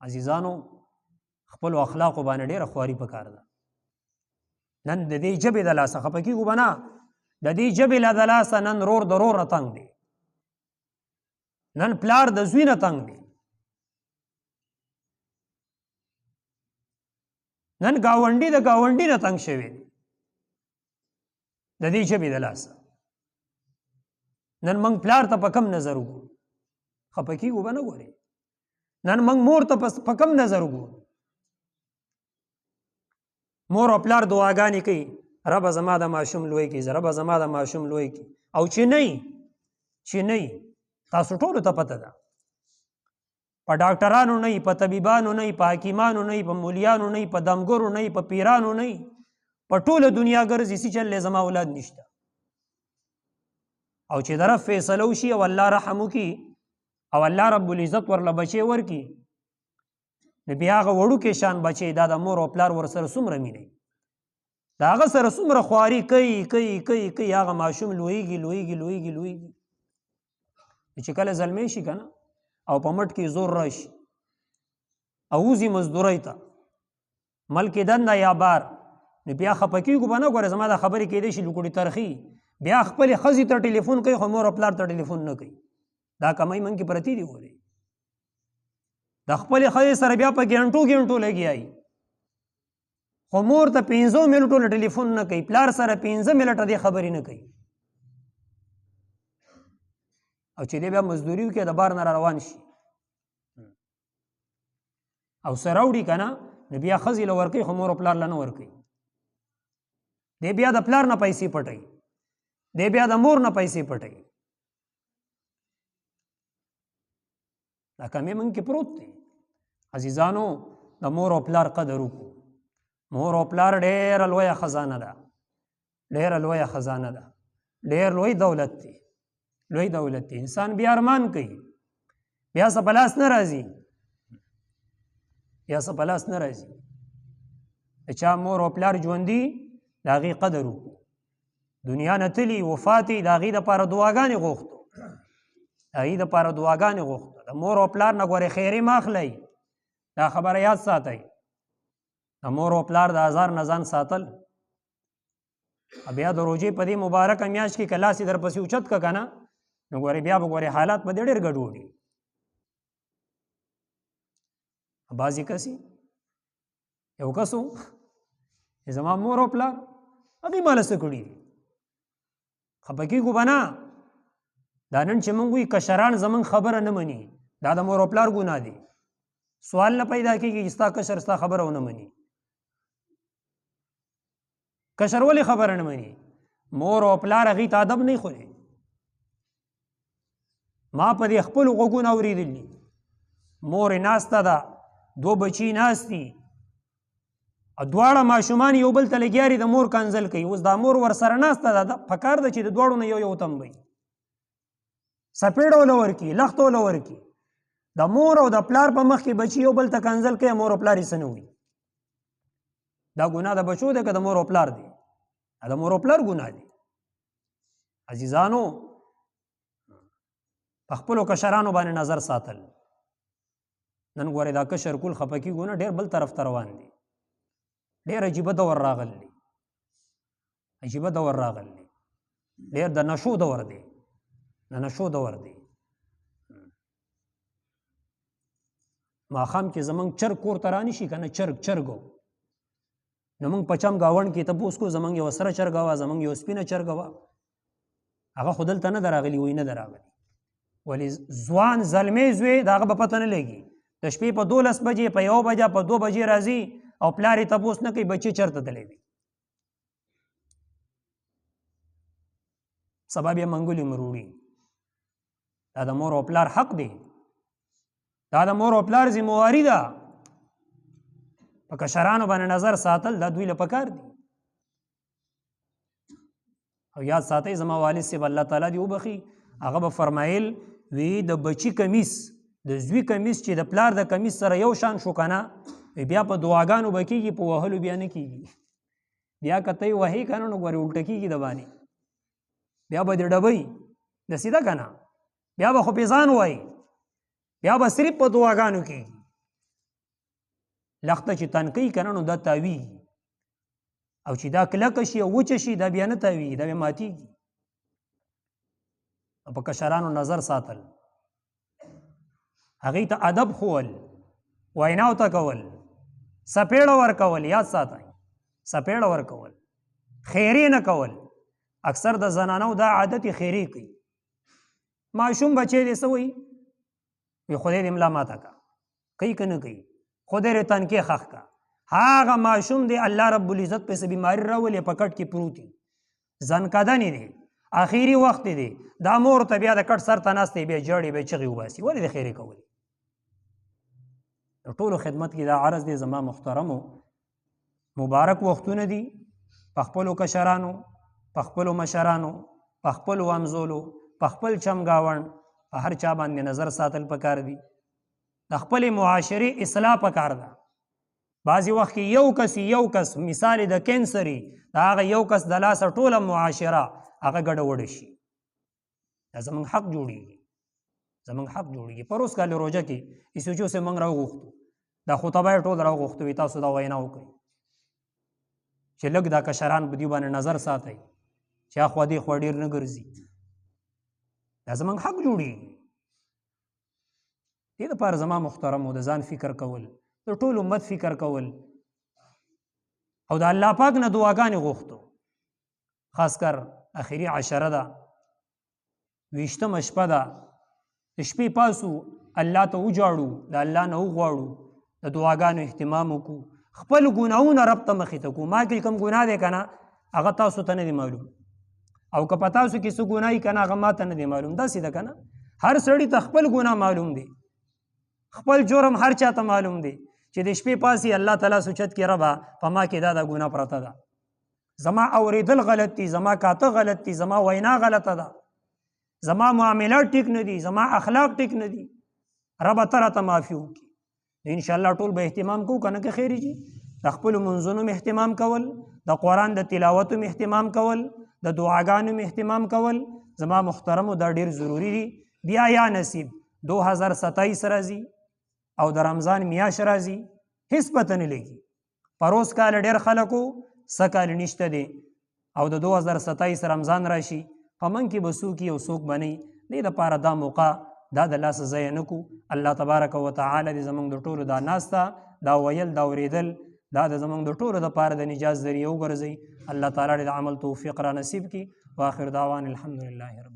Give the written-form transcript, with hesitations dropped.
عزیزانو خپل اخلاق باندې ډېره خواري پکار ده. نن د دې ژبې د لاسه خفه کېږو به نه، د دې ژبې له د لاسه نن رور د رور نه تنګ دی، نن پلار د زوی نه تنګ دی، نن ګاونډي د ګاونډي نه تنګ شوی دی د دې ژبې د لاسه. نن موږ پلار ته په کم نظر وګورو، خفه کېږو به نه ګورې. نن موږ مور ته په کم نظر وګورو. مور او پلار دعاګانې کوي، ربه زما د ماشوم لوی کړي، ربه زما د ماشوم لوی کړي، او چې نه تاسو ټولو ته پته ده په ډاکټرانو نه په طبیبانو نه په حکیمانو نه په مولیانو نه په دمګرو نه په پیرانو نه په ټوله دنیا ګرځي چې چلې زما اولاد نشته. او چې طرف فیصله وشي او الله رحم وکړي او الله رب العزت ورله بچی ورکړي، نو بیا هغه وړوکې شان بچی دا د مور او پلار ورسره څومره مینه د هغه سره څومره خواري کوي هغه ماشوم لویږي چې کله زلمی شي که نه او په مټ کې زور راشي او وځي مزدورۍ ته ملک دنده یا بار، نو بیا خفه کېږو به نه. ګوره زما دا خبرې کېدای شي لوکوړي ترخي، بیا خپلې ښځې ته ټلیفون کوي خو مور او پلار ته ټلیفون نه کوي. دا کمۍ من کې پرتې دي ولې د خپلې ښځې سره بیا په ګنټو لګیایي، خو مور ته 15 منټو له ټلیفون نه کوي، پلار سره 15 منټه دې خبرې نه کوي. او چې دی بیا مزدوري وکړي د بار نه را روان شي او سره وړي که نه، نو بیا ښځې له ورکوي خو مور او پلار له نه ورکوي. دی بیا د پلار نه پیسې پټوي، دی بیا د مور نه پیسې پټوي. دا کمی من کې پروت دی. عزیزانو د مور او پلار قدر وکړو. مور او پلار ډېره لویه خزانه ده، ډېره لویه خزانه ده، ډېر لوی دولت دی، لوی دولت دی. انسان بیا ارمان کوي، بیا څه په لاس نه راځي، د چا مور او پلار ژوندي د هغې قدر وکړو. دنیا نه تلي وفاتي د هغې دپاره دعاګانې غوښتو، د مور او پلار نه ګورې خیرې مه اخلئ. دا خبره یاد ساتئ، د مور او پلار د ازار نه ځان ساتل. بیا د روژې په دې مبارکه میاشت کې که لاس یې درپسې اوچت که که نه، نو ګورې بیا به ګورې حالات به دې ډېر ګډوډ وي. بعضې کسي یو کس و زما مور او پلار هغې ماله څه کړي دي، خفه کېږو به نه. دا نن چې موږ وایي کشران زموږ خبره نه مني، دا د مور او پلار ګناه دی. سوال نه پیدا کېږي چې ستا کشر ستا خبره ونه مني. کشر ولې خبره نه مني؟ مور او پلار هغې ته ادب نه خوري. ما په دې خپلو غوږونه اورېدلي، مور یې ناسته ده، 2 بچي ناست دي، دواړه ماشومان یو بل ته لګیاري د مور کنځل کوي. اوس دا مور ورسره ناسته ده، پکار ده چې د دواړو نه یو تنبوي، سپېړه وله ورکړي، لخته وله ورکړي. د مور او د پلار په مخ کې بچي یو بل ته کنځل کوي، مور او پلار یې څه نه وایي. دا ګناه د بچو ده که د مور او پلار دی؟ دا د مور او پلار ګناه دی. عزیزانو په خپلو کشرانو باندې نظر ساتل. نن ګورې دا کشر کول خفه کېږو نه، ډېر بل طرف ته روان دي. ډېر عجیبه دور راغلی، ډېر د نشو دور دی، ماښام کې زموږ چرګ کور ته رانشي که نه، چرګو نو موږ په چم ګاونډ کې تپوس کو، زموږ یو سره چرګه وه، زموږ یو سپینه چرګه وه، هغه خو دلته نه ده راغلي، وایي نه ده راغلي. ولې ځوان زلمی زوی د هغه به پته نه لګي، د شپې په 12 بجې په 1 بجه په 2 بجې راځي او پلار یې تپوس نه کوي بچې چېرته تللی دی. سبا بیا منګولې مروړي. دا د مور او پلار حق دی، دا د مور او پلار ذمواري ده. په کشرانو باندې نظر ساتل دا دوی له پکار دي. او یاد ساتئ زما والد صاحب الله تعالی دې وبخي، هغه به فرمایل وی د بچی کمیس د زوی کمیس چې د پلار د کمیس سره یو شان شو کنه، بیا په دعاګانو به کېږي، په وهلو بیا نه کېږي. بیا که ته یې وهې که نه، نو ګورې الټه کېږي د باندې، بیا به دې ډبوي د سیده که نه، بیا به خو پې ځان وایي، بیا به صرف په دعاګانو کېږي. لخته چې تنکۍ کنه نو دا تاویږي او چې دا کلکه شي او وچه شي دا بیا نه تاویږي، دا بیا ماتیږي. په کشرانو نظر ساتل، هغې ته ادب ښوول، ویناو ته کول، سپېړه ورکول، یاد ساتئ سپېړه ورکول، خیرې نه کول. اکثر د زنانو دا عادت یې خیرې کوي. ماشوم بچی دی څه وایي؟ وی خدای دې ملا ماته کا، کوي که نه کوي؟ خدای دې تنکې خښ کا. هغه ماشوم دی الله رب العزت پسې بیماري راولي په کټ کې پروت وي، ځنکدنې دی، اخیري وخت دی، دا مور ته بیا د کټ سر ته ناست دی، بیا ژاړي، بیا چغې وباسي. ولې د خیرې کولې؟ د ټولو خدمت کې دا عرض دی زما محترمو، مبارک وختونه دي په خپلو کشرانو، په خپلو مشرانو، په خپلو همزولو، په خپل چمګاوڼ، په هر چا باندې نظر ساتل پکار دي. د خپلې معاشرې اصلاح پکار ده. بعضې وخت کې یو کس مثال د کینسري، د هغه یو کس د لاسه ټوله معاشره هغه ګډوډه شي. دا زموږ حق جوړېږي، زموږ حق جوړېږي. پر اوس کال روژه کې ایسوچو سه موږ راوغوښتو، دا خطبه یې ټول راوغوښتو، وي تاسو دا وینا وکړئ چې لږ دا کشران په دې باندې نظر ساتئ چې اخوا دې خوا ډېر نه ګرځي. دا زموږ حق جوړېږي. دې دپاره زما محترمو د ځان فکر کول، د ټول امت فکر کول او د الله پاک نه دعاګانې غوښتو. خاص کر اخري عشره ده، 20مه شپه ده، د شپې پاسو الله ته وجاړو، د الله نه وغواړو، د دعاګانو اهتمام وکړو، خپل ګناهونه رب ته مخې ته کړو. ما کې کوم ګناه دی که نه هغه تاسو ته نه دی معلوم، او که په تاسو کې څه ګناه وي که نه هغه ما ته نه دی معلوم. داسې ده که نه؟ هر سړي ته خپل ګناه معلوم دی، خپل جرم هر چا ته معلوم دی چې د شپې پاسي الله تعالی سوچت کې ربا په ما کې دا ګناه پرته ده، زما اوریدل غلط دي، زما کاته غلط دي، زما وینا غلطه ده، زما معاملات ټیک نه دي، زما اخلاق ټیک نه دي، ربا ته راته معافي وکړي. ان شاء الله ټول به اهتمام کوو که نه که خیري جي؟ د خپلو منځونو م اهتمام کول، د قرآن د تلاوتو م اهتمام کول، د دعاګانو م اهتمام کول زما محترمو دا ډېر ضروري دي. بیا یا نصیب 2027 راځي او د رمضان میاشت راځي، هیڅ پته نه لګي. پروس کال ډېر خلکو څه کال نشته دی او د 2027 رمضان راشي، په من کې به څوک او څوک به نه. دې دپاره دا موقع دا د لاسه ضایع نه کړو. الله تبارک وتعالی دې زموږ د ټولو دا ناسته، دا ویل، دا اورېدل، دا د زموږ د ټولو دپاره د نجات ذریعه وګرځوي. الله تعالی دې د عمل توفیق را نصیب کړي. واخر دعوان الحمدلله رب